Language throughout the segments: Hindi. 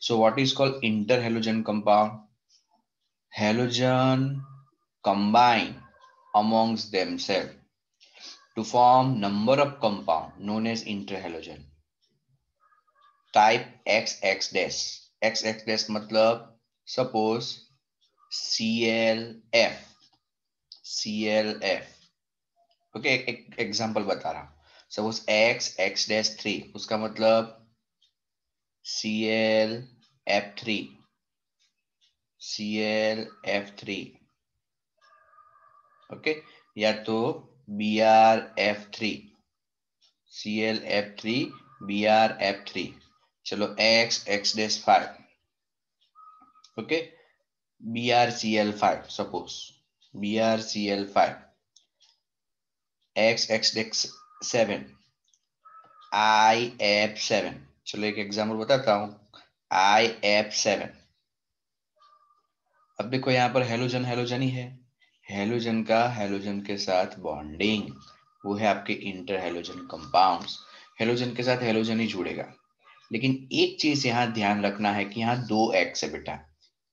So what is called interhalogen compound? Halogen combine amongst themselves to form number of compound known as interhalogen. Type XX dash. XX dash मतलब suppose ClF. ClF. ओके, एक एग्जांपल बता रहा हूं. सपोज X X-3 उसका मतलब ClF3. ClF3. ओके, या तो BrF3. ClF3 BrF3. चलो X X-5. Okay, BrCl5 suppose. BrCl5. X X-7 IF7. चलो एक एग्जांपल बताता हूं. IF7. अब देखो यहाँ पर हेलोजन हेलोजन ही है. हेलोजन का हेलोजन के साथ बॉन्डिंग वो है आपके इंटर हेलोजन कंपाउंड्स. हेलोजन के साथ हेलोजन ही जुड़ेगा. लेकिन एक चीज यहाँ ध्यान रखना है कि यहाँ दो एक्स है बेटा.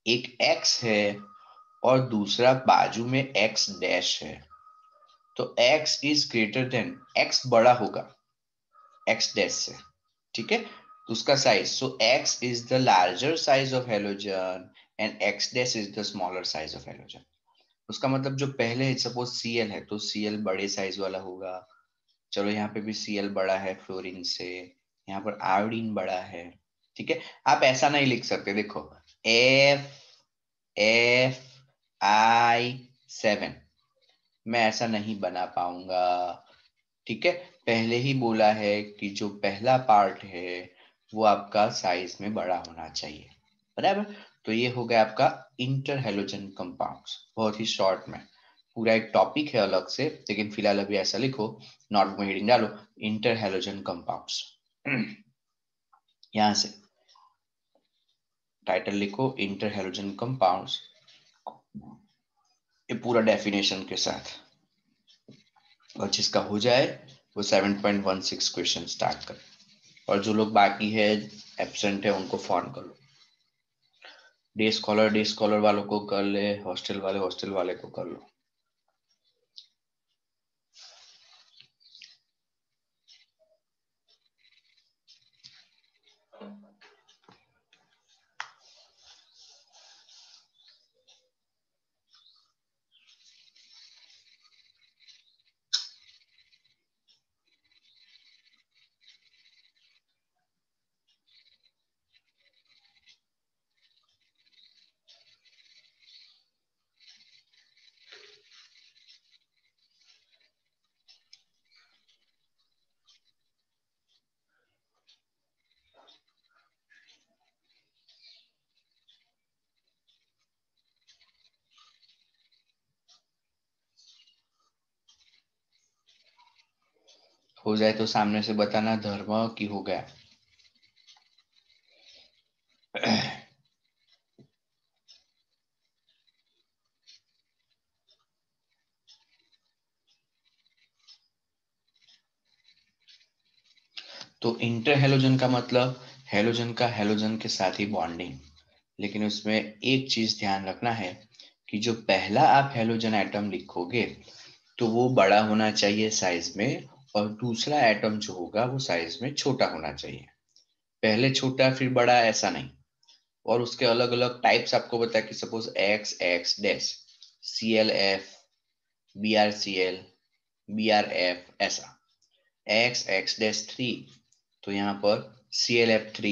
एक एक्स है और दूसरा बाजू में एक्स डैश है. तो x is greater than, x बड़ा होगा एक्स डैश से. ठीक है, तो उसका size. So x is the larger size of halogen and x dash is the smaller size of halogen. उसका मतलब जो पहले सपोज Cl है तो Cl बड़े साइज वाला होगा. चलो यहाँ पे भी Cl बड़ा है फ्लोरीन से. यहाँ पर आयोडीन बड़ा है. ठीक है, आप ऐसा नहीं लिख सकते. देखो FFI7 मैं ऐसा नहीं बना पाऊंगा. ठीक है, पहले ही बोला है कि जो पहला पार्ट है वो आपका साइज में बड़ा होना चाहिए. बराबर. तो ये हो गया आपका इंटर हेलोजन कंपाउंड्स. बहुत ही शॉर्ट में, पूरा एक टॉपिक है अलग से, लेकिन फिलहाल अभी ऐसा लिखो, नोटबुक में हेडिंग डालो इंटर हेलोजन कंपाउंड्स. यहां से टाइटल लिखो इंटर हेलोजन कंपाउंड्स, ये पूरा डेफिनेशन के साथ. और जिसका हो जाए वो 7.16 क्वेश्चन स्टार्ट कर. और जो लोग बाकी है एब्सेंट है उनको फोन कर लो. डे स्कॉलर वालों को कर ले, हॉस्टल वाले को कर लो. हो जाए तो सामने से बताना धर्म की हो गया. तो इंटर हेलोजन का मतलब हेलोजन का हेलोजन के साथ ही बॉन्डिंग. लेकिन उसमें एक चीज ध्यान रखना है कि जो पहला आप हेलोजन एटम लिखोगे तो वो बड़ा होना चाहिए साइज में, और दूसरा एटम जो होगा वो साइज में छोटा होना चाहिए. पहले छोटा फिर बड़ा ऐसा नहीं. और उसके अलग अलग टाइप्स आपको बताया कि suppose x x dash, ClF, BrCl, BrF ऐसा. X X-3 तो यहाँ पर ClF3,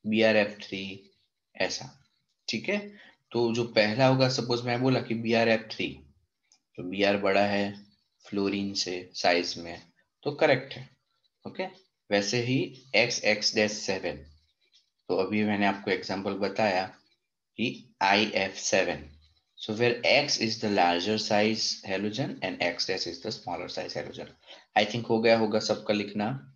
BrF3 ऐसा. ठीक है, तो जो पहला होगा सपोज मैं बोला कि BrF3, तो Br बड़ा है फ्लोरीन से साइज में, तो करेक्ट है. ओके, वैसे ही X X-7, तो अभी मैंने आपको एग्जांपल बताया कि IF7. So where X is the larger size halogen and X dash is the smaller size halogen. I think हो गया होगा सबका लिखना.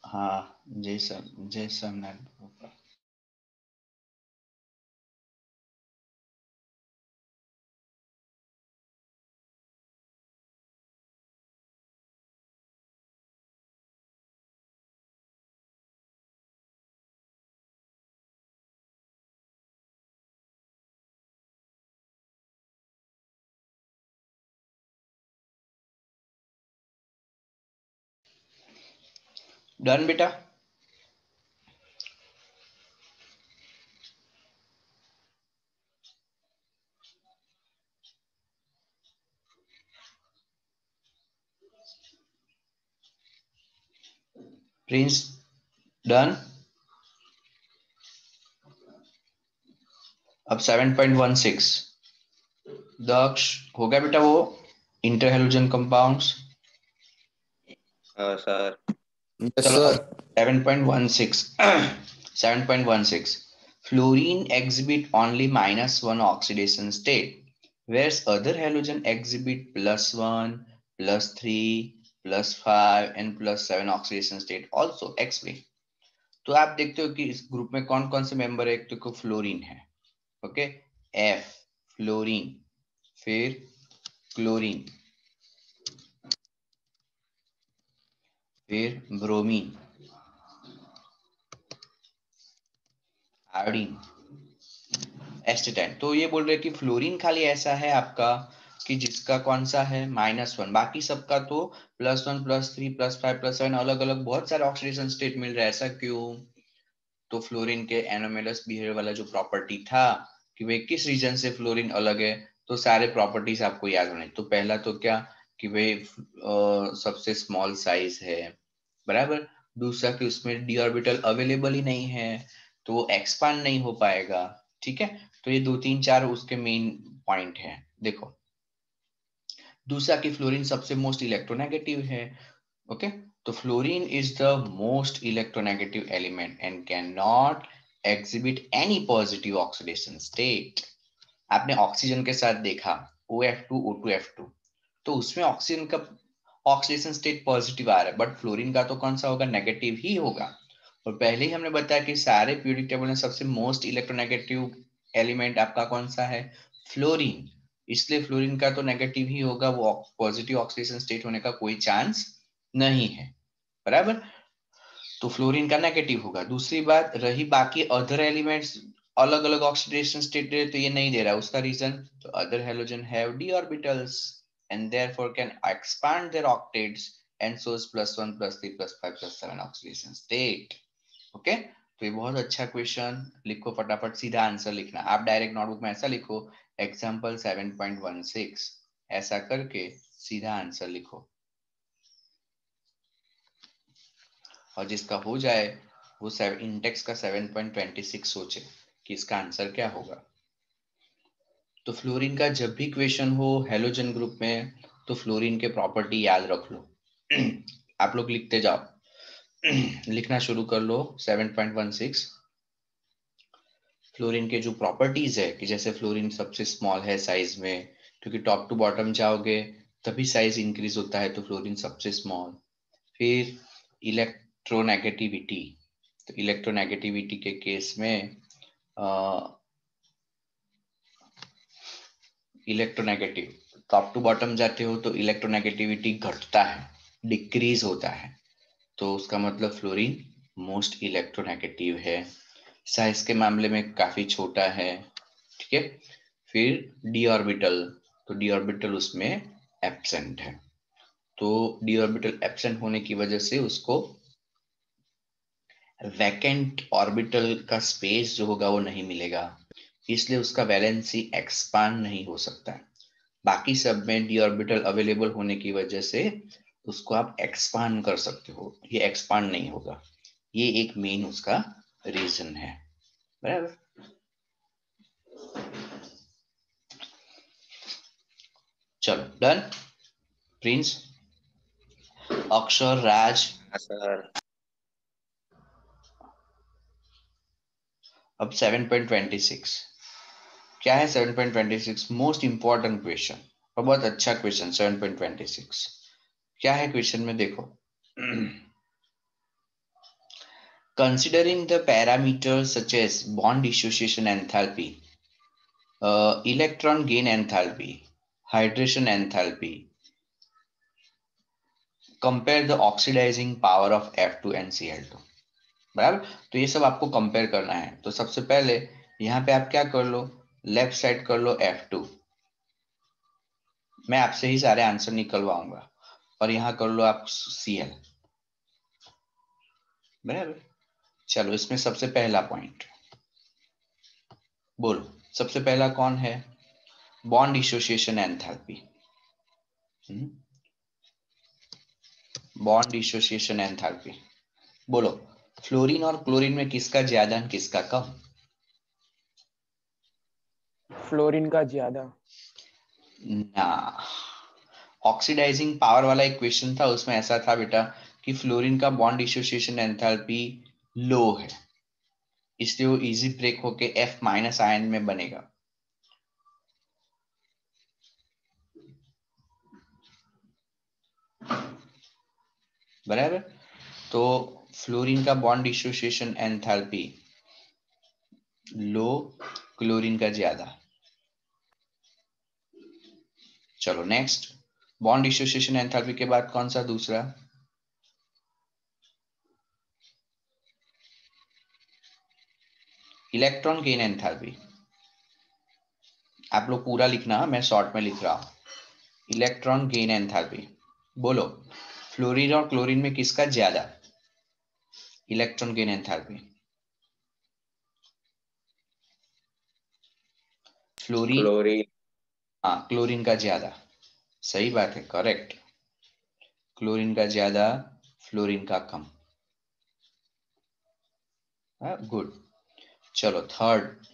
हाँ, जैसम नेटवर्क। डन बेटा। Prince done. अब 7.16 दक्ष हो गया बेटा वो इंटर हेलोजन कंपाउंड्स। हाँ सर। यस चलो अब sir. 7.16 7.16 fluorine exhibit only -1 oxidation state whereas other halogen exhibit +1 +3 +5 and +7 oxidation state also explain। तो आप देखते हो कि इस ग्रुप में कौन कौन से मेंबर है। एक तो फ्लोरीन है, ओके, एफ फ्लोरीन, फिर क्लोरीन, फिर ब्रोमीन, आयोडीन, एस्टेटाइन। तो ये बोल रहे कि फ्लोरीन खाली ऐसा है आपका कि जिसका कौन सा है -1, बाकी सबका तो +1 +3 +5 +7 अलग अलग बहुत सारे ऑक्सीडेशन स्टेट मिल रहा है। ऐसा क्यों? तो फ्लोरीन के एनोमेलस बिहेवियर वाला जो प्रॉपर्टी था कि भाई किस रीजन से फ्लोरीन अलग है, तो सारे प्रॉपर्टीज आपको याद होने। तो पहला तो क्या कि भाई सबसे स्मॉल साइज है, बराबर। दूसरा कि उसमें डी ऑर्बिटल अवेलेबल ही नहीं है, तो वो एक्सपांड नहीं हो पाएगा। ठीक है, तो ये 2 3 4 उसके मेन पॉइंट है। देखो, दूसरा कि फ्लोरीन सबसे मोस्ट इलेक्ट्रोनेगेटिव है। ओके, तो fluorine is the most electronegative element and can not exhibit any positive oxidation state. आपने ऑक्सीजन के साथ देखा OF2 O2F2, तो उसमें ऑक्सीजन का ऑक्सीडेशन स्टेट पॉजिटिव आ रहा है, बट फ्लोरीन का तो कौन सा होगा, नेगेटिव ही होगा। और पहले ही हमने बताया कि सारे पीरियोडिक टेबल में सबसे मोस्ट इलेक्ट्रोनेगेटिव एलिमेंट आपका कौन सा है, फ्लोरीन। इसलिए फ्लोरीन का तो नेगेटिव ही होगा, वो पॉजिटिव ऑक्सीडेशन स्टेट होने का कोई चांस नहीं है, बराबर। तो फ्लोरीन का नेगेटिव होगा। दूसरी बात रही बाकी अदर एलिमेंट्स अलग अलग ऑक्सीडेशन स्टेट दे, तो ये नहीं दे रहा है। उसका रीजन, तो other halogen have d orbitals and therefore can expand their octets and shows +1 +3 +5 +7 oxidation state. Okay, तो ये बहुत अच्छा क्वेश्चन। लिखो फटाफट, सीधा आंसर लिखना। आप डायरेक्ट नोटबुक में ऐसा लिखो एग्जाम्पल 7.16, ऐसा करके सीधा आंसर लिखो। और जिसका हो जाए वो इंडेक्स का 7.26 सोचे कि इसका आंसर क्या होगा। तो फ्लोरीन का जब भी क्वेश्चन हो हेलोजन ग्रुप में, तो फ्लोरीन के प्रॉपर्टी याद रख लो। आप लोग लिखते जाओ, लिखना शुरू कर लो। 7.16 फ्लोरीन के जो प्रॉपर्टीज है कि जैसे फ्लोरीन सबसे स्मॉल है साइज में, क्योंकि टॉप टू बॉटम जाओगे तभी साइज इंक्रीज होता है, तो फ्लोरीन सबसे स्मॉल। फिर इलेक्ट्रोनेगेटिविटी, तो इलेक्ट्रोनेगेटिविटी के केस में इलेक्ट्रोनेगेटिव टॉप टू बॉटम जाते हो तो इलेक्ट्रोनेगेटिविटी घटता है, डिक्रीज होता है, तो उसका मतलब फ्लोरीन मोस्ट इलेक्ट्रोनेगेटिव है। साइज के मामले में काफी छोटा है, ठीक है। फिर डी ऑर्बिटल, तो डी ऑर्बिटल उसमें एब्सेंट है, तो डी ऑर्बिटल एब्सेंट होने की वजह से उसको वैकेंट ऑर्बिटल का स्पेस जो होगा वो नहीं मिलेगा, इसलिए उसका वैलेंसी एक्सपांड नहीं हो सकता है। बाकी सब में डी ऑर्बिटल अवेलेबल होने की वजह से उसको आप एक्सपांड कर सकते हो, ये एक्सपांड नहीं होगा। ये एक मेन उसका रीजन है, बराबर। चलो डन। प्रिंस, अक्षर, राज। हाँ सर। अब 7.26 क्या है? 7.26 मोस्ट इंपॉर्टेंट क्वेश्चन और बहुत अच्छा क्वेश्चन। 7.26 क्या है क्वेश्चन में देखो। considering the parameters such as bond dissociation enthalpy, electron gain enthalpy, hydration enthalpy, compare the oxidizing power of F2 and Cl2. बराबर, तो ये सब आपको कंपेयर करना है। तो सबसे पहले यहाँ पे आप क्या कर लो, लेफ्ट साइड कर लो F2, मैं आपसे ही सारे आंसर निकलवाऊंगा, और यहाँ कर लो आप Cl। बराबर, चलो इसमें सबसे पहला पॉइंट बोलो, सबसे पहला कौन है, bond dissociation enthalpy. Bond dissociation enthalpy बोलो, फ्लोरीन और क्लोरीन में किसका ज्यादा किसका कम? फ्लोरीन का ज्यादा। ना, ऑक्सीडाइजिंग पावर वाला एक क्वेश्चन था, उसमें ऐसा था बेटा कि फ्लोरीन का बॉन्ड डिसोसिएशन एंथैल्पी लो है, इसलिए वो इजी ब्रेक होके F माइनस आयन में बनेगा। बराबर, तो फ्लोरीन का बॉन्ड डिसोसिएशन एंथैल्पी लो, क्लोरीन का ज्यादा। चलो नेक्स्ट, बॉन्ड डिसोसिएशन एंथैल्पी के बाद कौन सा दूसरा? Electron gain enthalpy. आप लोग पूरा लिखना, मैं शॉर्ट में लिख रहा हूं। इलेक्ट्रॉन गेन एंथैल्पी बोलो, फ्लोरीन और क्लोरीन में किसका ज्यादा electron gain enthalpy? Fluorine, chlorine. हाँ क्लोरीन का ज्यादा, सही बात है, करेक्ट। क्लोरीन का ज्यादा, फ्लोरीन का कम। गुड। चलो थर्ड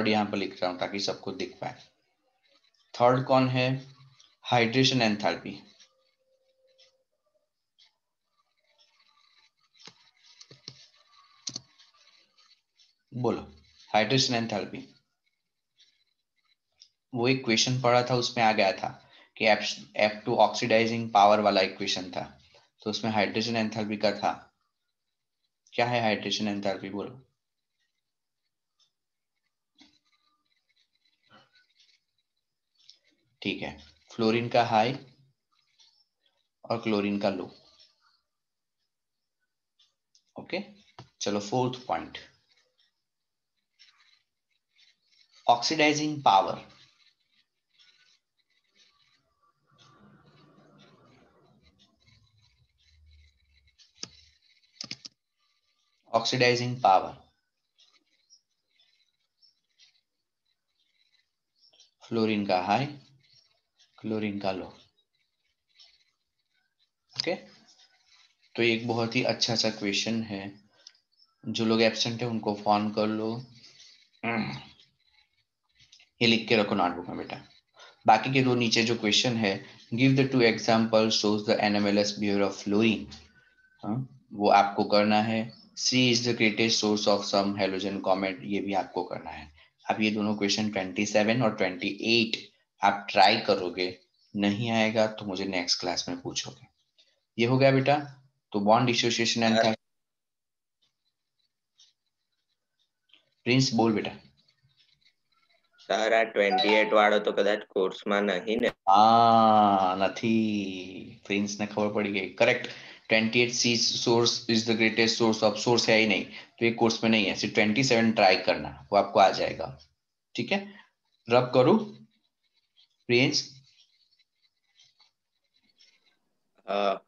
यहां पर लिख रहा हूं ताकि सबको दिख पाए। थर्ड कौन है? Hydration enthalpy. बोलो, हाइड्रेशन एंथैल्पी। वो एक क्वेश्चन पढ़ा था, उसमें आ गया था कि F2 ऑक्सीडाइजिंग पावर वाला एक क्वेश्चन था, तो उसमें हाइड्रेशन एंथैल्पी का था। क्या है हाइड्रेशन एंथैल्पी बोलो? ठीक है, फ्लोरीन का हाई और क्लोरीन का लो। ओके, चलो fourth point, oxidising power. Oxidising power, fluorine का हाई, क्लोरीन का लो। ओके, तो एक बहुत ही अच्छा सा क्वेश्चन है, जो लोग एब्सेंट है उनको फोन कर लो। ये लिख के रखो नोटबुक में बेटा। बाकी के दो नीचे जो क्वेश्चन है, give the two example shows the anomalous behaviour of fluorine, वो आपको करना है। Sea is the greatest source of some halogen comment, ये भी आपको करना है। अब ये दोनों क्वेश्चन 27 और 28 आप ट्राई करोगे, नहीं आएगा तो मुझे नेक्स्ट क्लास में पूछोगे। ये हो गया बेटा। तो बॉन्ड डिसोसिएशन एंथैल्पी, प्रिंस बोल बेटा। સર આ 28 વાળો તો કદાચ કોર્સમાં નહીં ને? નથી, प्रिंस ने खबर पड़ी गई, correct. 28 sea source is the greatest source of, source है ही नहीं तो ये कोर्स में नहीं है, सिर्फ 27 ट्राई करना, वो आपको आ जाएगा। ठीक है, रब करूं प्रिंस? હા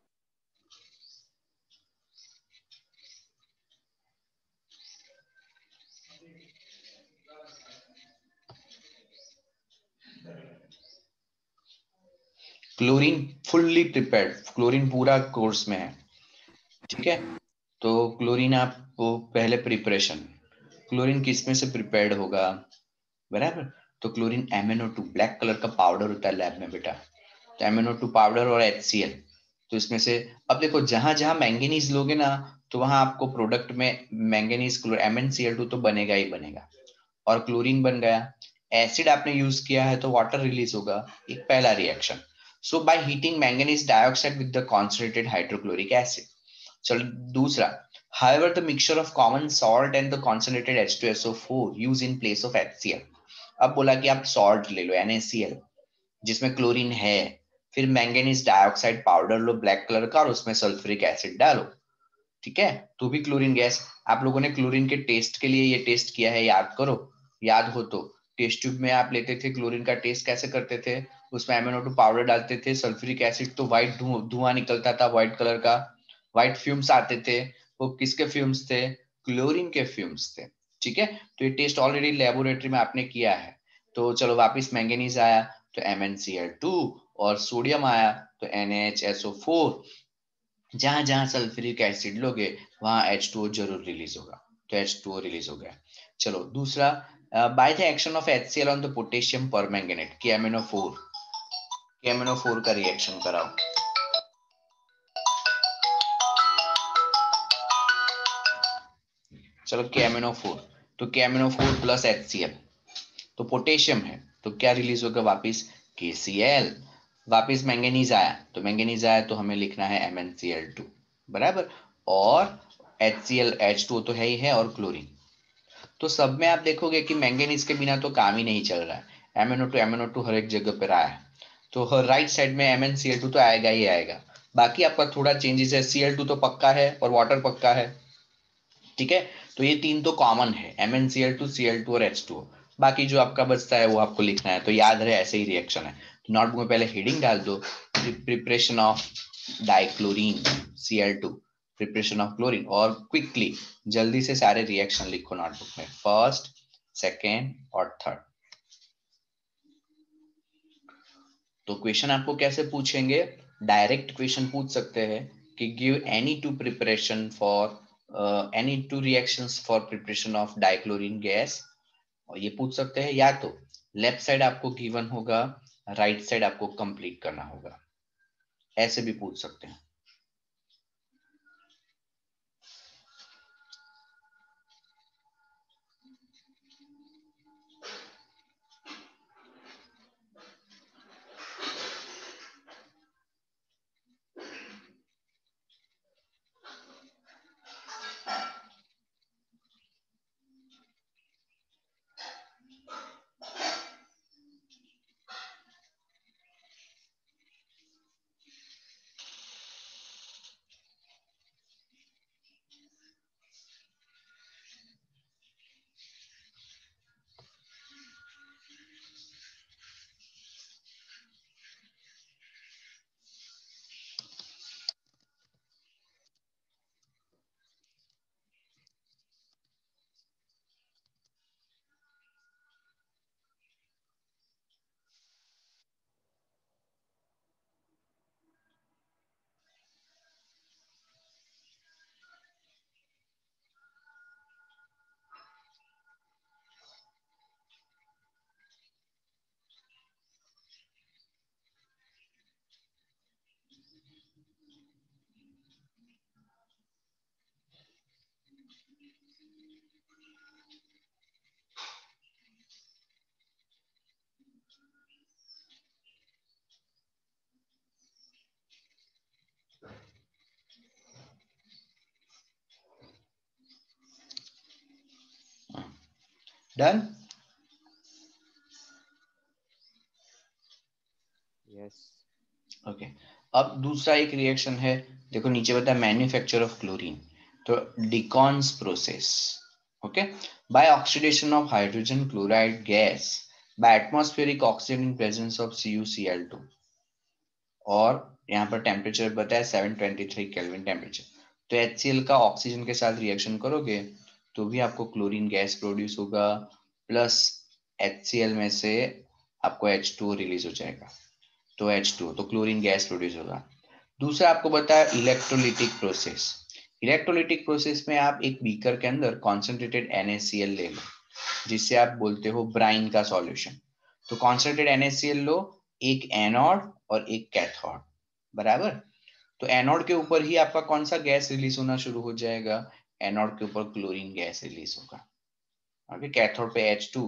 क्लोरीन फुल्ली प्रिपेयर्ड, क्लोरीन पूरा कोर्स में है। ठीक है, तो क्लोरीन आपको पहले प्रिपरेशन, क्लोरीन किस में से प्रिपेयर्ड होगा? बराबर, तो क्लोरीन MnO2 ब्लैक कलर का पाउडर होता है लैब में बेटा, तो MnO2 पाउडर और HCl, तो इसमें से अब देखो जहां जहां मैंगनीज लोगे ना, तो वहां आपको प्रोडक्ट में मैंगनीज MnCl2 तो बनेगा ही बनेगा, और क्लोरीन बन गया। एसिड आपने यूज किया है तो वाटर रिलीज होगा, एक पहला reaction. So by heating manganese dioxide with the concentrated hydrochloric acid, चलो दूसरा, however the mixture of common salt and the concentrated H2SO4 use in place of HCl। अब बोला कि आप सॉल्ट ले लो NaCl जिसमें क्लोरीन है, फिर मैंगनीज डाइऑक्साइड पाउडर लो ब्लैक कलर का और उसमें सल्फ्यूरिक एसिड डालो, ठीक है, तो भी क्लोरीन गैस। आप लोगों ने क्लोरीन के टेस्ट के लिए ये टेस्ट किया है, याद करो, याद हो तो। टेस्ट ट्यूब में आप लेते थे क्लोरीन का टेस्ट, कैसे करते थे, उसमें MnO2 पाउडर डालते थे, सल्फ्यूरिक एसिड तो व्हाइट धुआं निकलता था व्हाइट कलर का, व्हाइट फ्यूम्स आते थे, वो किसके फ्यूम्स थे, क्लोरीन के फ्यूम्स थे, ठीक है। तो ये टेस्ट ऑलरेडी लेबोरेटरी में आपने किया है। तो चलो वापिस मैंगनीज आया तो MnCl2, और सोडियम आया तो NaHSO4। जहां जहां सल्फ्यूरिक एसिड लोगे वहां H2O जरूर रिलीज होगा, तो H2O रिलीज हो गया। चलो दूसरा, by the action of HCl on the potassium permanganate, KMnO4 का रिएक्शन कराओ। चलो KMnO4, तो KMnO4 प्लस HCl तो पोटेशियम है, तो क्या रिलीज होगा वापिस, KCl। वापिस मैंगनीज आया तो तो हमें लिखना है MnCl2, बराबर। और HCl H2O तो है ही है, और क्लोरीन। तो सब में आप देखोगे कि मैंगनीज के बिना तो काम ही नहीं चल रहा है, MnO2 हर एक जगह पर आया है, तो राइट साइड में MnCl2 तो आएगा ही आएगा। बाकी आपका थोड़ा चेंजेस है, Cl2 तो पक्का है और वाटर पक्का है, ठीक है। तो ये तीन तो कॉमन है, MnCl2 Cl2 और H2O। बाकी जो आपका बचता है वो आपको लिखना है, तो याद रहे ऐसे ही रिएक्शन है। तो नोटबुक में पहले हेडिंग डाल दो, preparation of dichlorine Cl2, preparation of chlorine, और क्विकली जल्दी से सारे रिएक्शन लिखो नोटबुक में, फर्स्ट, सेकेंड और थर्ड। तो क्वेश्चन आपको कैसे पूछेंगे, डायरेक्ट क्वेश्चन पूछ सकते हैं कि give any two preparation for any two reactions for preparation of dichlorine gas, और ये पूछ सकते हैं, या तो लेफ्ट साइड आपको गिवन होगा, राइट साइड आपको कंप्लीट करना होगा, ऐसे भी पूछ सकते हैं। डन। यस। ओके, अब दूसरा एक रिएक्शन है, देखो नीचे बताया मैन्युफैक्चर ऑफ क्लोरीन, तो Deacon's process, okay, by oxidation of hydrogen chloride gas by atmospheric oxygen in presence of CuCl2, और यहाँ पर टेम्परेचर बताया 723 केल्विन टेम्परेचर। तो HCl का ऑक्सीजन के साथ रिएक्शन करोगे तो भी आपको क्लोरीन गैस प्रोड्यूस होगा, प्लस HCl में से आपको H2O रिलीज हो जाएगा, तो H2O, तो क्लोरीन गैस प्रोड्यूस होगा। दूसरा आपको बताया इलेक्ट्रोलिटिक प्रोसेस। इलेक्ट्रोलिटिक प्रोसेस में आप एक बीकर के अंदर कॉन्सेंट्रेटेड NaCl ले लो, जिससे आप बोलते हो ब्राइन का सॉल्यूशन। तो कॉन्सेंट्रेटेड NaCl लो, एक एनोड और एक कैथोड, बराबर। तो एनोड के ऊपर ही आपका कौन सा गैस रिलीज होना शुरू हो जाएगा, एनोड के ऊपर क्लोरीन गैस रिलीज होगा। ओके, कैथोड पे H2,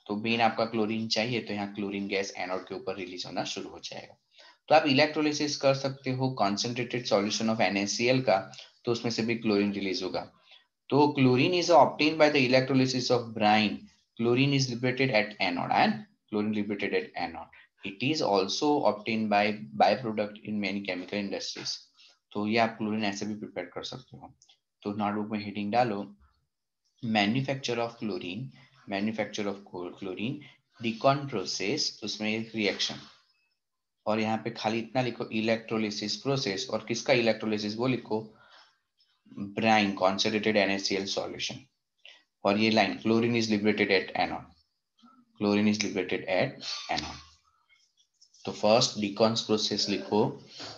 तो मेन आपका क्लोरीन चाहिए, तो यहाँ क्लोरीन गैस एनोड के ऊपर रिलीज होना शुरू हो जाएगा। तो आप इलेक्ट्रोलिसिस कर सकते हो कॉन्सेंट्रेटेड सॉल्यूशन ऑफ NaCl का, तो उसमें से भी क्लोरीन रिलीज होगा। तो chlorine is obtained by the electrolysis of Bryan. Chlorine is liberated at anode and chlorine liberated at anode. It is also obtained by by product in many chemical industries. तो ये आप क्लोरीन ऐसे भी प्रिपेयर कर सकते हो. तो नोटबुक में हेडिंग डालो manufacture of chlorine. Manufacture of chlorine Deacon process, उसमें एक रिएक्शन, और यहाँ पे खाली इतना लिखो इलेक्ट्रोलिसिस प्रोसेस, और किसका इलेक्ट्रोलिसिस वो लिखो ब्राइन कॉन्सेंट्रेटेड NaCl सॉल्यूशन. और ये line chlorine is liberated at anode. Chlorine is liberated at anode. तो फर्स्ट डिकॉन्स प्रोसेस लिखो.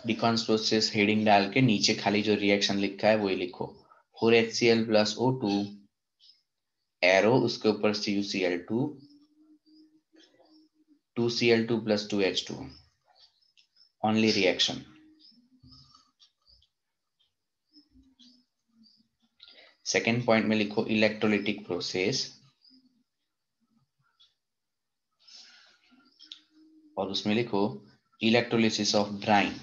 डिकॉन्स प्रोसेस हेडिंग डाल के नीचे खाली जो रिएक्शन लिखा है वही लिखो. 4HCl प्लस O2 एरो, उसके ऊपर CuCl2, 2Cl2 plus 2H2, only reaction. Second point में लिखो इलेक्ट्रोलिटिक प्रोसेस, और उसमें लिखो इलेक्ट्रोलिसिस ऑफ ब्राइन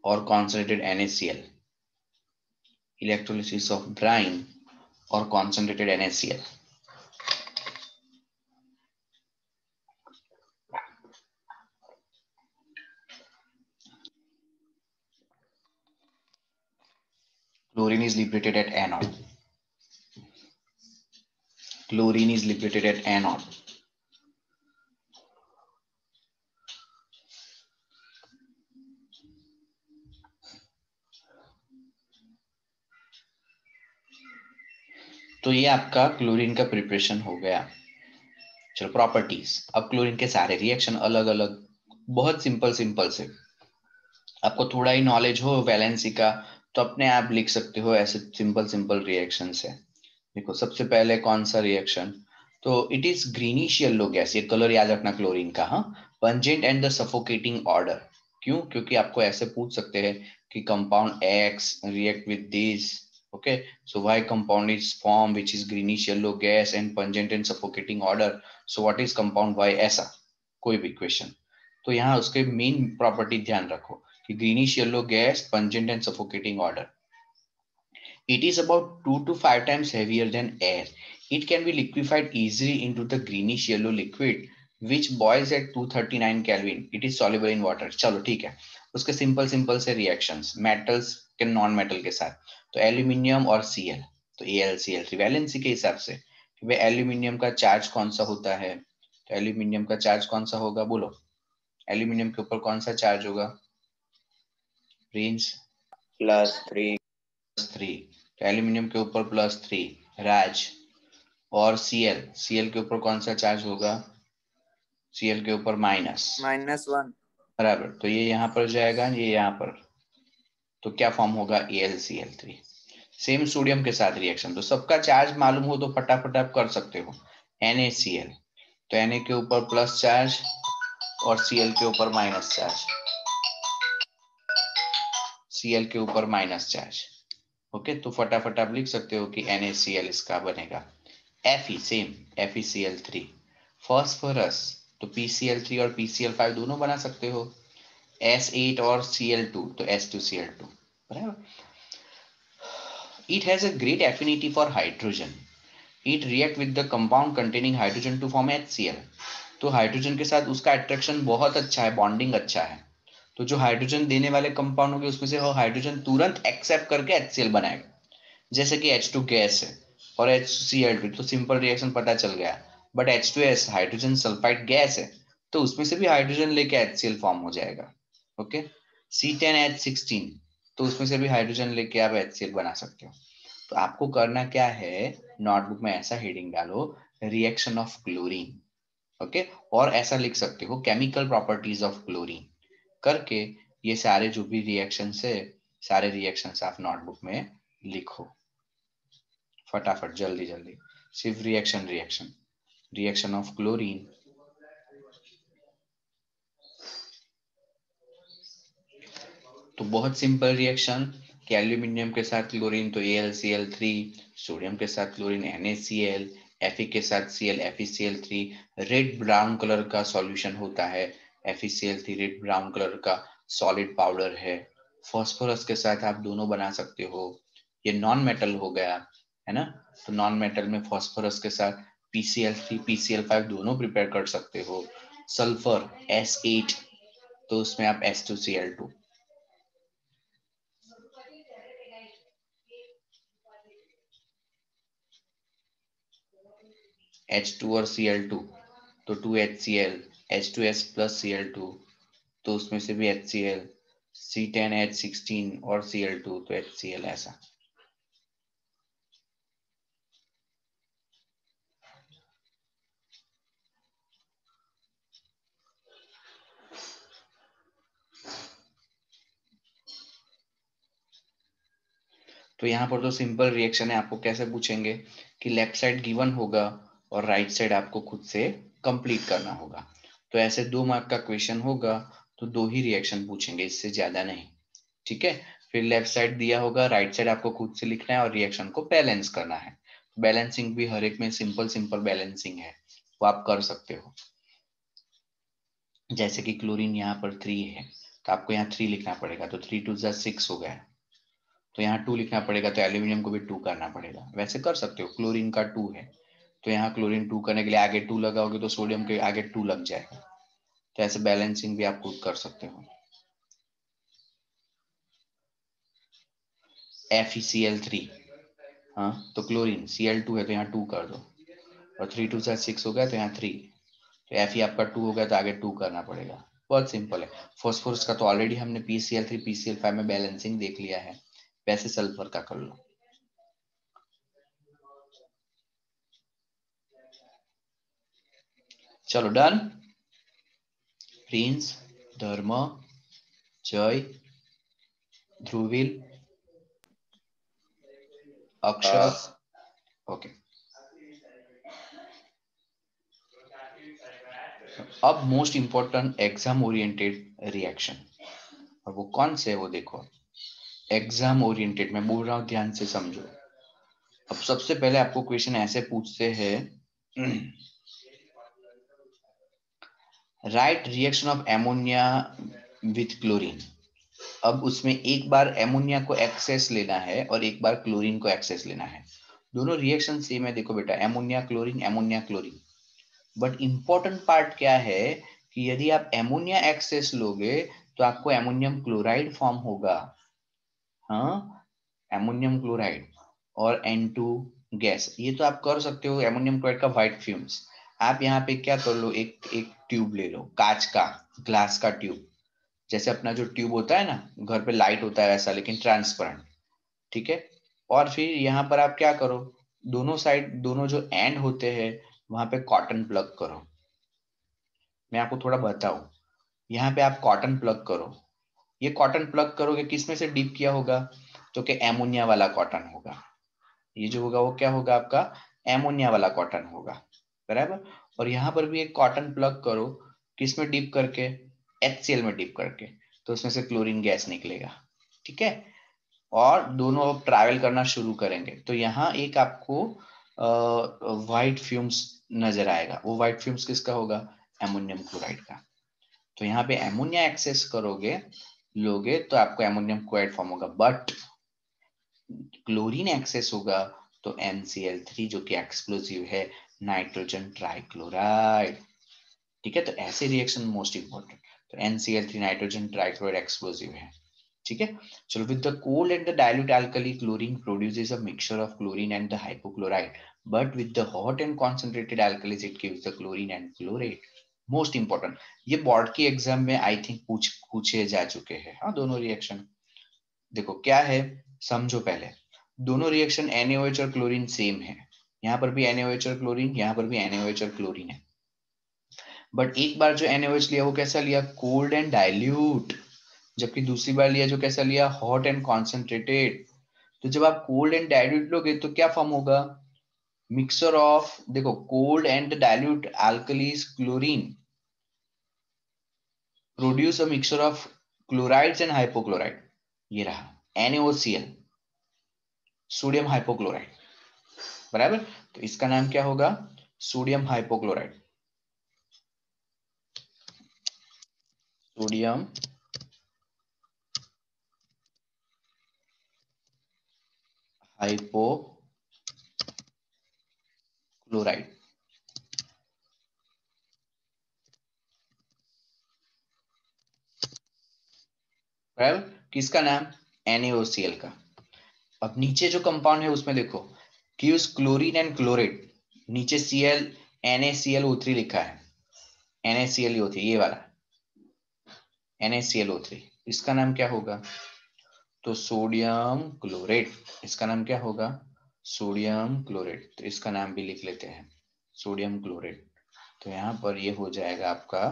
और concentrated NaCl. Electrolysis of Bryan और concentrated NaCl. Chlorine is liberated at anode. Chlorine is liberated at anode. तो ये आपका क्लोरीन का प्रिपरेशन हो गया. चलो प्रॉपर्टीज. अब क्लोरीन के सारे रिएक्शन अलग अलग, बहुत सिंपल सिंपल से. आपको थोड़ा ही नॉलेज हो वैलेंसी का तो अपने आप लिख सकते हो ऐसे सिंपल सिंपल रिएक्शन से. देखो सबसे पहले कौन सा रिएक्शन, तो it is greenish yellow gas. ये कलर याद रखना क्लोरीन का. हाँ, pungent and the suffocating order. क्यों? क्योंकि आपको ऐसे पूछ सकते हैं कि compound x react with this. Okay, so why compound is formed which is greenish yellow gas and pungent and suffocating order. So what is compound Y? ऐसा कोई भी क्वेश्चन. तो यहाँ उसके मेन प्रॉपर्टी ध्यान रखो कि greenish yellow gas, pungent and suffocating order. It is about 2 to 5 times heavier than air. It can be liquefied easily into the greenish yellow liquid which boils at 239 Kelvin. It is soluble in water. चलो ठीक है. उसके सिंपल सिंपल से रिएक्शंस मेटल्स के नॉन मेटल के साथ. तो एल्यूमिनियम और Cl, तो AlCl वैलेंसी के हिसाब से कि एल्यूमिनियम का चार्ज कौन सा होता है. तो एल्यूमिनियम का चार्ज कौन सा होगा, बोलो. एल्यूमिनियम के ऊपर कौन सा चार्ज होगा? रेंज +3. +3. तो एल्यूमिनियम के ऊपर +3 राज. और Cl के ऊपर कौन सा चार्ज होगा? Cl के ऊपर -1. बराबर. तो ये यहाँ पर जाएगा, ये यहाँ पर, तो क्या फॉर्म होगा? AlCl3. सेम सोडियम के साथ रिएक्शन. तो सबका चार्ज मालूम हो तो फटाफट आप कर सकते हो. NaCl, तो Na के ऊपर प्लस चार्ज और Cl के ऊपर माइनस चार्ज. Cl के ऊपर माइनस चार्ज. ओके, तो फटाफट आप लिख सकते हो कि NaCl इसका बनेगा. Fe same, FeCl3. फॉस्फोरस, तो PCl3 और PCl5 दोनों बना सकते हो. S8 और Cl2, तो S2Cl2. बराबर. It has a great affinity for hydrogen. It react with the compound containing hydrogen to form HCl. तो हाइड्रोजन के साथ उसका अट्रैक्शन बहुत अच्छा है, बॉन्डिंग अच्छा है. तो जो हाइड्रोजन देने वाले कंपाउंड होंगे उसमें से वो हाइड्रोजन तुरंत एक्सेप्ट करके HCl बनाएगा. जैसे कि H2 गैस है और HCl2, तो सिंपल रिएक्शन पता चल गया. But H2S hydrogen sulphide gas है, तो उसमें से भी हाइड्रोजन लेके HCl फॉर्म हो जाएगा. ओके, C10H16, तो उसमें से भी हाइड्रोजन लेके आप HCl बना सकते हो. तो आपको करना क्या है, नोटबुक में ऐसा हेडिंग डालो रिएक्शन ऑफ क्लोरीन. ओके, और ऐसा लिख सकते हो केमिकल प्रॉपर्टीज ऑफ क्लोरीन करके. ये सारे जो भी रिएक्शन है, सारे रिएक्शंस आप नोटबुक में लिखो फटाफट, जल्दी जल्दी. सिर्फ रिएक्शन ऑफ क्लोरीन. तो बहुत सिंपल रिएक्शन कि एल्यूमिनियम के साथ क्लोरीन तो AlCl3, सोडियम के साथ क्लोरीन NaCl, Fe के साथ Cl FeCl3. Red brown colour का सॉल्यूशन होता है FeCl3, रेड ब्राउन कलर का सॉलिड पाउडर है. फॉस्फोरस के साथ आप दोनों बना सकते हो। ये नॉन मेटल हो गया है ना, तो नॉन मेटल में फॉस्फोरस के साथ PCl3 PCl5 दोनों प्रिपेयर कर सकते हो। सल्फर S8, तो उसमें आप S2Cl2। H2 और Cl2, तो 2HCl, H2S plus Cl2, तो उसमें से भी HCl, C10H16 और Cl2, तो HCl ऐसा। तो यहाँ पर तो सिंपल रिएक्शन है, आपको कैसे पूछेंगे कि लेफ्ट साइड गिवन होगा और राइट साइड आपको खुद से कंप्लीट करना होगा। तो ऐसे 2 मार्क का क्वेश्चन होगा तो 2 ही रिएक्शन पूछेंगे, इससे ज्यादा नहीं। ठीक है, फिर लेफ्ट साइड दिया होगा, राइट साइड आपको खुद से लिखना है और रिएक्शन को बैलेंस करना है। बैलेंसिंग भी हर एक में सिंपल सिंपल बैलेंसिंग है, वो आप कर सकते हो। जैसे कि क्लोरीन यहाँ पर 3 है, तो आपको यहाँ 3 लिखना पड़ेगा, तो 3 2 6 हो गया, तो यहाँ 2 लिखना पड़ेगा, तो एल्यूमिनियम को भी 2 करना पड़ेगा। वैसे कर सकते हो, क्लोरीन का 2 है तो यहाँ क्लोरीन 2 करने के लिए आगे 2 लगाओगे तो सोडियम के आगे 2 लग जाएगा। तो ऐसे बैलेंसिंग भी आप खुद कर सकते हो। FeCl3, हाँ तो क्लोरीन Cl2 है तो यहाँ 2 कर दो, और 3 2 6 हो गया, तो यहाँ 3, तो Fe आपका 2 हो गया तो आगे 2 करना पड़ेगा। बहुत सिंपल है। फॉस्फोरस का तो ऑलरेडी हमने PCl3 PCl5 में बैलेंसिंग देख लिया है, वैसे सल्फर का कर लो। चलो डन। प्रिंस, धर्म, जय, ध्रुविल, अक्षर, ओके। अब most important exam oriented reaction, और वो कौन से है वो देखो। एग्जाम ओरिएंटेड मैं बोल रहा हूं, ध्यान से समझो। अब सबसे पहले आपको क्वेश्चन ऐसे पूछते हैं, right reaction of ammonia with chlorine. अब उसमें एक बार एमोनिया को एक्सेस लेना है और एक बार क्लोरीन को एक्सेस लेना है। दोनों रिएक्शन सेम है, देखो बेटा, ammonia chlorine ammonia chlorine. But important part क्या है कि यदि आप एमोनिया एक्सेस लोगे तो आपको एमोनियम क्लोराइड फॉर्म होगा। हाँ, एमोनियम क्लोराइड और N2 गैस, ये तो आप कर सकते हो। एमोनियम क्लोराइड का व्हाइट फ्यूम्स, आप यहाँ पे क्या कर लो, एक एक ट्यूब ले लो, कांच का, ग्लास का ट्यूब, जैसे अपना जो ट्यूब होता है ना घर पे लाइट होता है वैसा, लेकिन ट्रांसपेरेंट। ठीक है, और फिर यहाँ पर आप क्या करो, दोनों साइड, दोनों जो एंड होते हैं वहां पे कॉटन प्लग करो। मैं आपको थोड़ा बताऊं, यहाँ पे आप कॉटन प्लग करो। ये कॉटन प्लग करोगे किस में से डीप किया होगा, तो कि एमोनिया वाला कॉटन होगा। ये जो होगा वो क्या होगा, आपका एमोनिया वाला कॉटन होगा, बराबर। और यहाँ पर भी एक कॉटन प्लग करो, किस में डीप करके, HCl में डीप करके, तो उसमें से क्लोरीन गैस निकलेगा। ठीक है, और दोनों अब ट्रैवल करना शुरू करेंगे, तो यहाँ एक आपको व्हाइट फ्यूम्स नजर आएगा। वो व्हाइट फ्यूम्स किसका होगा, एमोनियम क्लोराइड का। तो यहाँ पे एमोनिया एक्सेस करोगे लोगे तो आपको एमोनियम क्लोराइड फॉर्म होगा, बट क्लोरीन एक्सेस होगा तो NCl3 जो कि एक्सप्लोसिव है, नाइट्रोजन ट्राइक्लोराइड। ठीक है, तो ऐसे रिएक्शन मोस्ट इंपॉर्टेंट, तो NCl3 नाइट्रोजन ट्राइक्लोराइड एक्सप्लोसिव है। ठीक है, चलो, with the cold and the dilute alkali chlorine produces a mixture of chlorine and the hypochloride, but with the hot and concentrated alkalis it gives the chlorine and chlorate. Most important, ये बोर्ड की एग्जाम में आई थिंक पूछे जा चुके हैं। हाँ, दोनों रिएक्शन देखो क्या है, समझो पहले। दोनों रिएक्शन NaOH और क्लोरीन सेम है, यहाँ पर भी NaOH और क्लोरीन, यहाँ पर भी NaOH और क्लोरीन है। बट एक बार जो NaOH लिया वो कैसा लिया, कोल्ड एंड डाइल्यूट, जबकि दूसरी बार लिया जो कैसा लिया, हॉट एंड कॉन्सेंट्रेटेड। तो जब आप कोल्ड एंड डाइल्यूट लोगे तो क्या फॉर्म होगा, मिक्सचर ऑफ, देखो, cold and dilute alkalis chlorine produce a mixture of chlorides and hypochloride. ये रहा NaOCl, सोडियम हाइपोक्लोराइड, बराबर। तो इसका नाम क्या होगा, सोडियम हाइपोक्लोराइड। Sodium hypochloride. बराबर, किसका नाम? NaOCl का। अब नीचे जो कंपाउंड है उसमें देखो गिव्स क्लोरीन एंड क्लोरेट, नीचे Cl NaClO3 लिखा है, NaClO3 ये वाला NaClO3, इसका नाम क्या होगा? तो सोडियम क्लोरेट। इसका नाम क्या होगा? Sodium chlorate. तो इसका नाम भी लिख लेते हैं, सोडियम क्लोरेट। तो यहाँ पर ये हो जाएगा आपका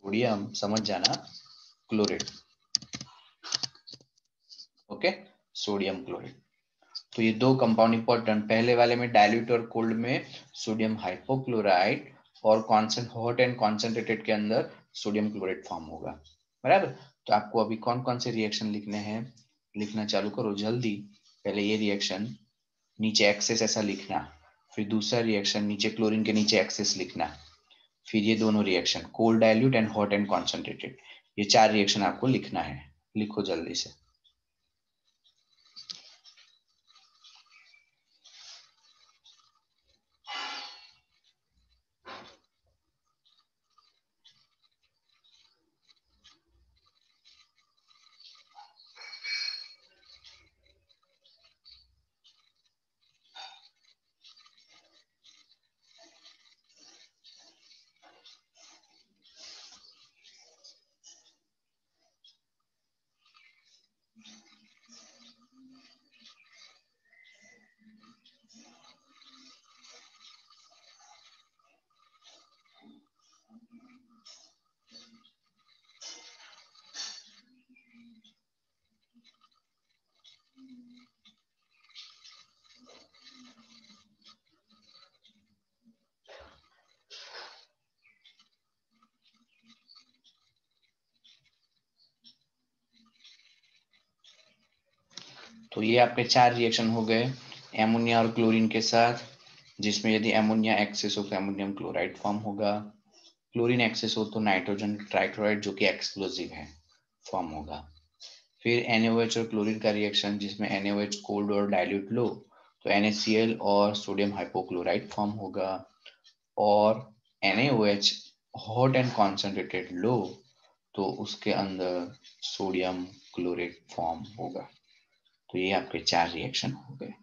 सोडियम, समझ जाना, क्लोरेट। Okay, sodium chlorate. तो ये दो कंपाउंड इंपॉर्टेंट, पहले वाले में डाइल्यूट और कोल्ड में सोडियम हाइपोक्लोराइड, और हॉट एंड कॉन्सेंट्रेटेड के अंदर सोडियम क्लोरेट फॉर्म होगा। बराबर। तो आपको अभी कौन कौन से रिएक्शन लिखने हैं, लिखना चालू करो जल्दी। पहले ये रिएक्शन नीचे एक्सेस ऐसा लिखना, फिर दूसरा रिएक्शन नीचे क्लोरीन के नीचे एक्सेस लिखना, फिर ये दोनों reaction cold dilute and hot and concentrated, ये 4 रिएक्शन आपको लिखना है। लिखो जल्दी से। तो ये आपके 4 रिएक्शन हो गए एमोनिया और क्लोरीन के साथ, जिसमें यदि एमोनिया एक्सेस हो तो एमोनियम क्लोराइड फॉर्म होगा, क्लोरीन एक्सेस हो तो नाइट्रोजन ट्राइक्लोराइड जो कि एक्सप्लोजिव है फॉर्म होगा। फिर NaOH और क्लोरीन का रिएक्शन, जिसमें NaOH कोल्ड और डाइल्यूट लो तो NaCl और सोडियम हाइपोक्लोराइड फॉर्म होगा, और NaOH हॉट एंड कॉन्सेंट्रेटेड लो तो उसके अंदर सोडियम क्लोरेट फॉर्म होगा। तो ये आपके 4 रिएक्शन हो गए।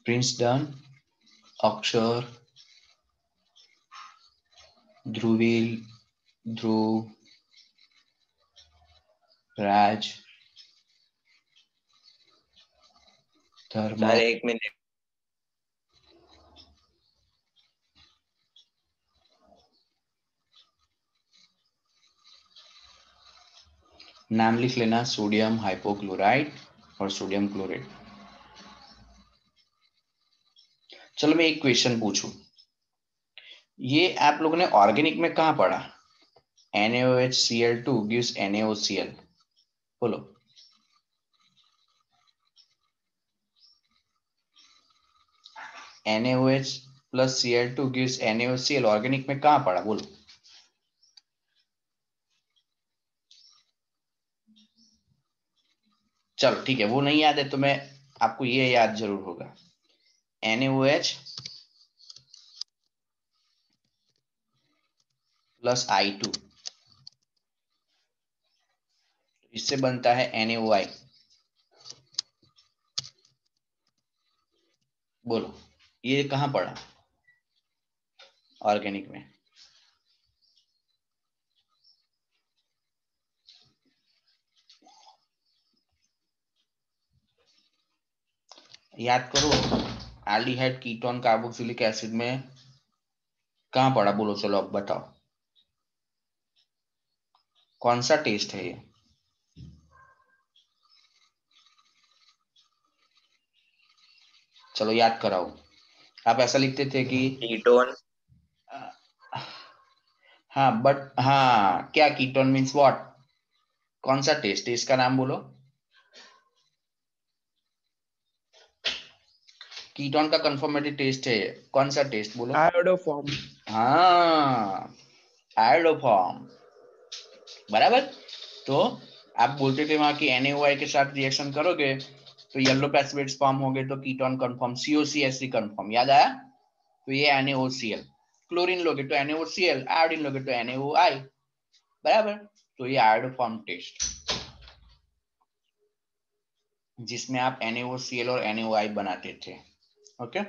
प्रिंस डन, अक्षर, ध्रुवील, ध्रुव, राज, धर्म। Sir 1 minute. नाम लिख लेना, सोडियम हाइपोक्लोराइड और सोडियम क्लोराइड। चलो मैं एक क्वेश्चन पूछूं, ये आप लोगों ने ऑर्गेनिक में कहां पढ़ा? NaOHCl2 gives NaOCl, बोलो। NaOH plus Cl2 gives NaOCl, organic में कहां पढ़ा, बोलो। चलो ठीक है, वो नहीं याद है तो मैं आपको ये याद जरूर होगा, NaOH प्लस I2, इससे बनता है NaOI। बोलो ये कहां पढ़ा ऑर्गेनिक में? याद करो, एल्डिहाइड कीटोन कार्बोक्सिलिक एसिड में कहां पढ़ा, बोलो। चलो अब बताओ कौन सा टेस्ट है ये? चलो याद कराओ। आप ऐसा लिखते थे कि कीटोन। हाँ बट हाँ, क्या कीटोन मीन्स व्हाट? कौन सा टेस्ट है इसका नाम बोलो। कीटोन का कंफर्मेटिव टेस्ट है, कौन सा टेस्ट बोलो। आयोडोफॉर्म। हाँ, आयोडोफॉर्म, बराबर। तो आप बोलते थे वहां की NaOI के साथ रिएक्शन करोगे तो येलो पैसिवेट्स फॉर्म हो गए, तो कीटोन कंफर्म, COCH3 कंफर्म, याद आया। तो ये NaOCl, क्लोरीन लोगे तो NaOCl, आयोडीन लोगे तो NaOI, बराबर। तो ये आयोडोफॉर्म टेस्ट, जिसमें आप NaOCl और NaOI बनाते थे। ओके,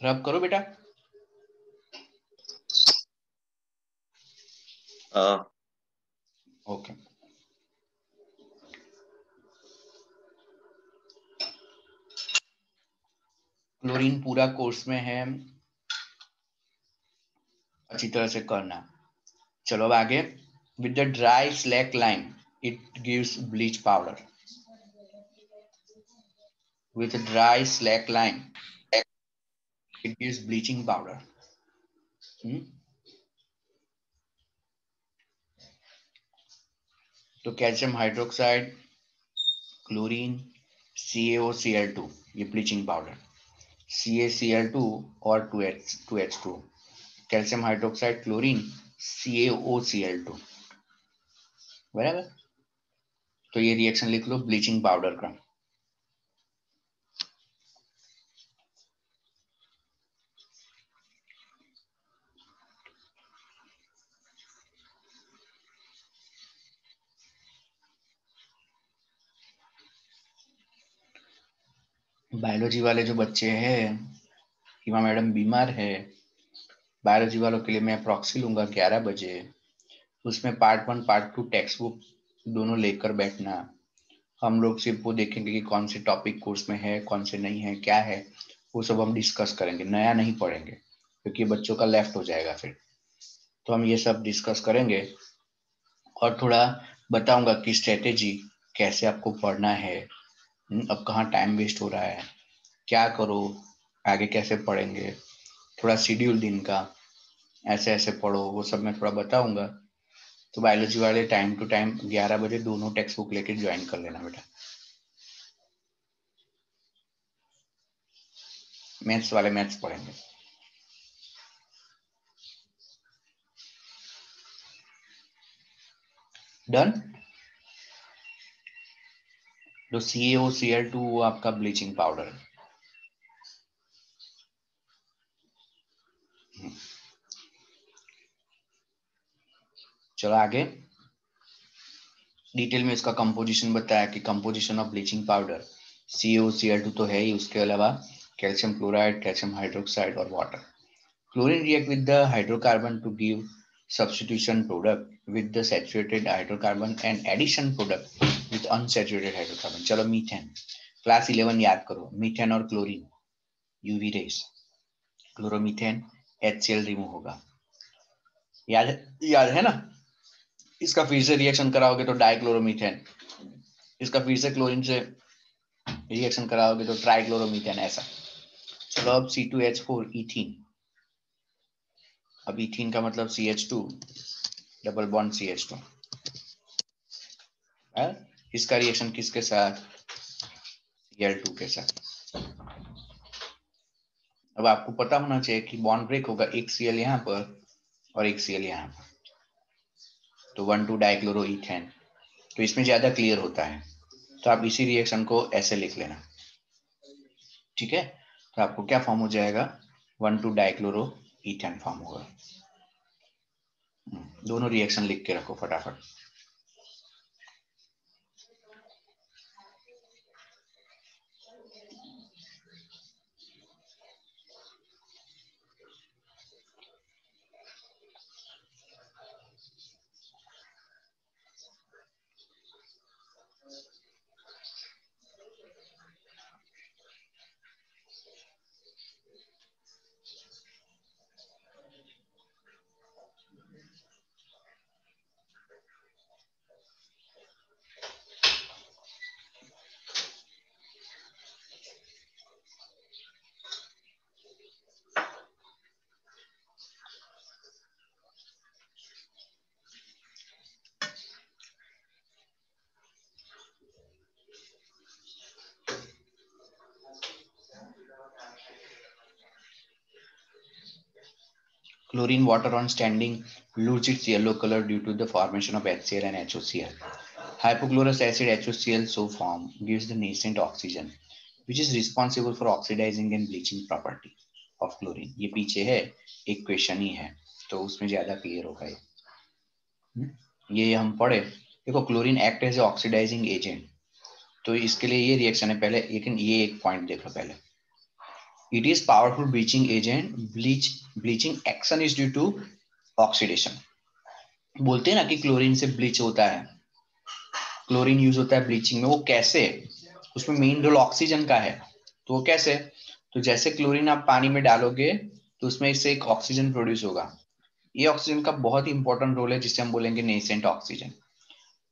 रब करो बेटा। हाँ। ओके, क्लोरीन पूरा कोर्स में है, अच्छी तरह से करना। चलो अब आगे। With the dry slack lime it gives bleach powder. With dry slack lime it gives bleaching powder. तो कैल्शियम हाइड्रोक्साइड, क्लोरीन, CaOCl2, ये ब्लीचिंग पाउडर, CaCl2 और 2H2, calcium hydroxide, chlorine, CaOCl2, बराबर। तो ये रिएक्शन लिख लो ब्लीचिंग पाउडर का। बायोलॉजी वाले जो बच्चे हैं, हिमा मैडम बीमार है, बायोलॉजी वालों के लिए मैं प्रॉक्सी लूंगा 11 बजे। उसमें पार्ट 1 पार्ट 2 टेक्स्ट बुक दोनों लेकर बैठना। हम लोग सिर्फ वो देखेंगे कि कौन से टॉपिक कोर्स में है, कौन से नहीं है, क्या है, वो सब हम डिस्कस करेंगे, नया नहीं पढ़ेंगे क्योंकि बच्चों का लेफ्ट हो जाएगा फिर। तो हम ये सब डिस्कस करेंगे और थोड़ा बताऊंगा कि स्ट्रेटेजी कैसे आपको पढ़ना है, अब कहाँ टाइम वेस्ट हो रहा है, क्या करो, आगे कैसे पढ़ेंगे, थोड़ा शेड्यूल दिन का, ऐसे ऐसे पढ़ो, वो सब मैं थोड़ा बताऊंगा। तो बायोलॉजी वाले टाइम टू टाइम 11 बजे दोनों टेक्स्ट बुक लेके ज्वाइन कर लेना बेटा। मैथ्स वाले मैथ्स पढ़ेंगे। डन। जो CaOCl2 वो आपका ब्लीचिंग पाउडर है। चलो आगे, डिटेल में इसका कंपोजिशन बताया कि composition of bleaching powder CaOCl2 तो है ही, उसके अलावा कैल्शियम क्लोराइड, कैल्शियम हाइड्रोक्साइड और water. Chlorine react with the hydrocarbon to give substitution product with the saturated hydrocarbon and addition product with unsaturated hydrocarbon। चलो मीथेन, क्लास 11 याद करो, मीथेन और chlorine, UV rays, chloromethane, HCl remove होगा, याद है ना। इसका फिर से रिएक्शन कराओगे तो डाइक्लोरोमीथेन, इसका फिर से क्लोरीन से रिएक्शन कराओगे तो ट्राइक्लोरोमीथेन, ऐसा। चलो अब C2H4 इथीन, अब इथीन का मतलब CH2 डबल बॉन्ड CH2 है? इसका रिएक्शन किसके साथ? Cl2 के साथ। अब आपको पता होना चाहिए कि बॉन्ड ब्रेक होगा, एक Cl यहाँ पर और एक Cl यहाँ पर, तो 1,2 डाइक्लोरो इथेन। तो इसमें ज्यादा क्लियर होता है, तो आप इसी रिएक्शन को ऐसे लिख लेना, ठीक है। तो आपको क्या फॉर्म हो जाएगा? 1,2 डाइक्लोरो इथेन फॉर्म होगा। दोनों रिएक्शन लिख के रखो फटाफट। Chlorine water on standing lose its yellow color due to the formation of HCl and HOCl. Hypochlorous acid HOCl so form gives the nascent oxygen which is responsible for oxidizing and bleaching property of chlorine. ये पीछे है, एक क्वेश्चन ही है तो उसमें ज्यादा क्लियर होगा ये हम पढ़े। देखो chlorine act as oxidising agent, तो इसके लिए ये रिएक्शन है पहले, लेकिन ये एक पॉइंट देखो पहले, it is powerful bleaching agent, bleaching action is due to oxidation. बोलते हैं ना कि क्लोरीन से ब्लीच होता है, क्लोरीन यूज होता है ब्लीचिंग में, वो कैसे? उसमें मेन रोल ऑक्सीजन का है, तो वो कैसे? तो जैसे क्लोरीन आप पानी में डालोगे तो उसमें से एक ऑक्सीजन प्रोड्यूस होगा, ये ऑक्सीजन का बहुत ही इंपॉर्टेंट रोल है जिसे हम बोलेंगे नेसेंट ऑक्सीजन।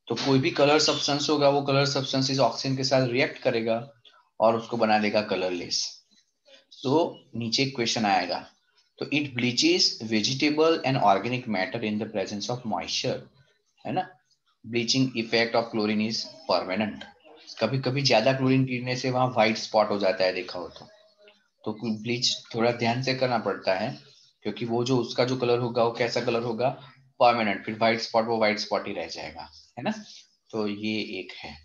तो कोई भी कलर सब्सटेंस होगा, वो कलर सब्सटेंस इस ऑक्सीजन के साथ रिएक्ट करेगा और उसको बना देगा कलरलेस। तो नीचे क्वेश्चन आएगा, तो it bleaches vegetable and organic matter in the presence of moisture, है ना। Bleaching effect of chlorine is permanent. कभी कभी ज्यादा क्लोरीन गिरने से वहां व्हाइट स्पॉट हो जाता है, देखा हो तो ब्लीच थोड़ा ध्यान से करना पड़ता है, क्योंकि वो जो उसका जो कलर होगा वो कैसा कलर होगा, परमानेंट, फिर व्हाइट स्पॉट वो व्हाइट स्पॉट ही रह जाएगा, है ना। तो ये एक है।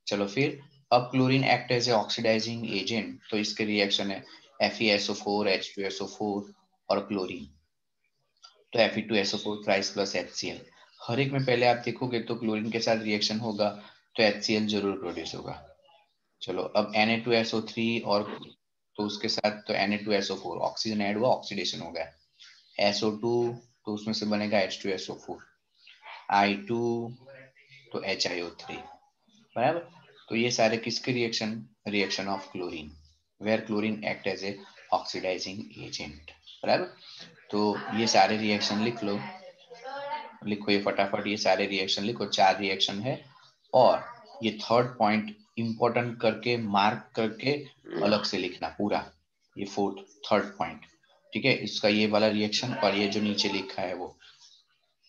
चलो फिर, अब chlorine act as a oxidising agent, तो इसके रिएक्शन है FeSO4 H2SO4 और क्लोरीन, तो Fe2SO4 थ्राइस प्लस HCl। हर एक में पहले आप देखोगे तो क्लोरीन के साथ रिएक्शन होगा तो HCl जरूर प्रोड्यूस होगा। चलो अब Na2SO3 और तो उसके साथ तो Na2SO4 ऑक्सीजन ऐड हुआ, ऑक्सीडेशन हो गया, SO2 तो उसमें से बनेगा H2SO4, I2 तो HiO3, बराबर। तो ये सारे किसके reaction? Reaction of chlorine, where chlorine act as a oxidising agent, बराबर। तो ये सारे रिएक्शन लिख लो, लिखो ये फटाफट, ये सारे रिएक्शन लिखो, 4 रिएक्शन है। और ये थर्ड पॉइंट इंपॉर्टेंट करके मार्क करके अलग से लिखना पूरा, ये फोर्थ थर्ड पॉइंट, ठीक है। इसका ये वाला रिएक्शन और ये जो नीचे लिखा है वो,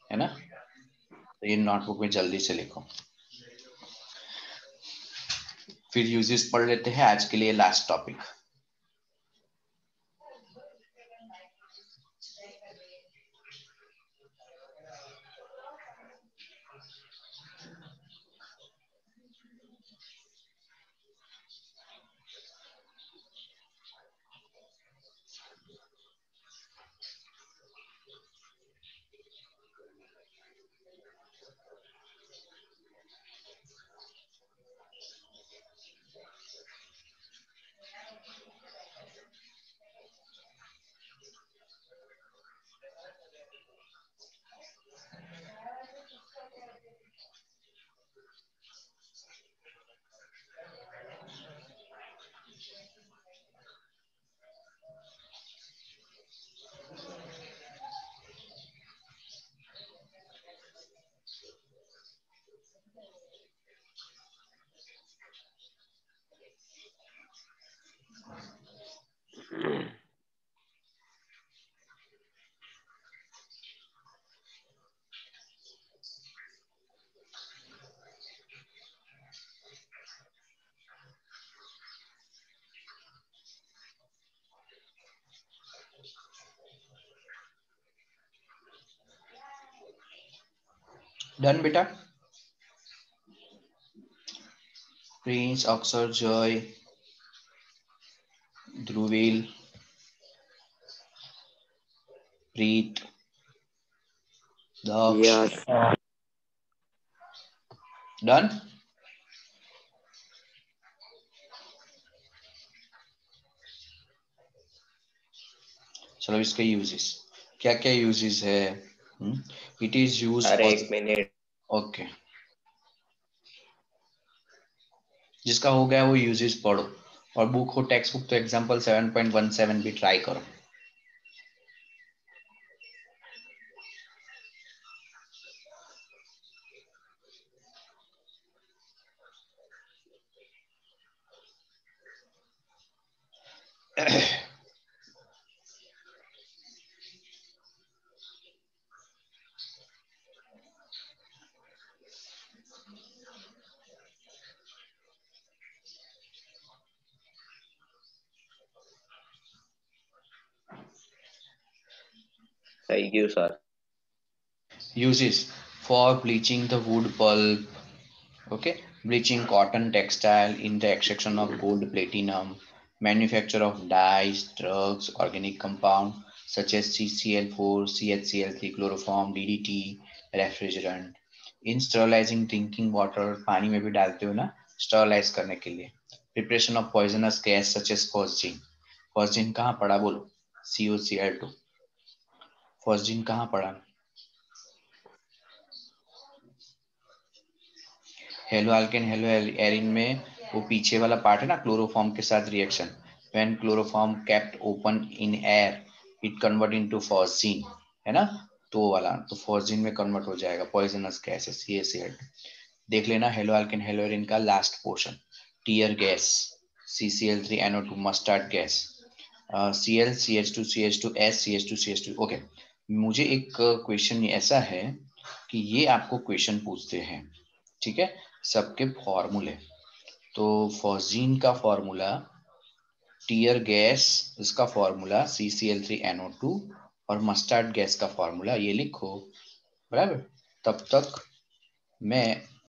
है ना। तो ये नोटबुक में जल्दी से लिखो, फिर यूजेस पढ़ लेते हैं। आज के लिए लास्ट टॉपिक, डन बेटा। प्रिंस, अक्षर, जय, ध्रुवील, प्रीत, दक्ष, यस डन। चलो इसके यूजेस, क्या क्या यूजेस है? इट इज यूज अरे फॉर, एक मिनट, ओके, जिसका हो गया वो यूजेस पढ़ो, और बुक हो टेक्स्ट बुक तो एग्जांपल 7.17 भी ट्राई करो। सही क्यों sir? Uses for bleaching the wood pulp. Okay, bleaching cotton textile in the extraction of gold platinum, manufacture of dyes, drugs, organic compound such as CCl4, CHCl3, chloroform, DDT, refrigerant. In sterilizing drinking water, पानी में भी डालते हो ना स्टरलाइज करने के लिए. Preparation of poisonous gas such as phosgene. phosgene कहाँ पड़ा बोलो? COCl2. phosgene कहाँ पड़ा? हेलो अल्केन हेलो एरिन में वो पीछे वाला पार्ट है ना क्लोरोफॉर्म के साथ reaction. When chloroform kept open in air it convert into phosgene है ना, तो वो वाला तो फॉस्जीन में कन्वर्ट हो जाएगा पॉइजनस गैस है CaCl2. देख लेना हेलो अल्केन हेलो एरिन का last portion. Tear gas CCl3NO2 mustard gas Cl CH2 CH2 S CH2 CH2. Okay, मुझे एक क्वेश्चन ऐसा है कि ये आपको क्वेश्चन पूछते हैं, ठीक है, सबके फॉर्मूले. तो फॉस्जीन का फॉर्मूला, टीयर गैस इसका फॉर्मूला CCl3NO2 और मस्टर्ड गैस का फॉर्मूला ये लिखो, बराबर. तब तक मैं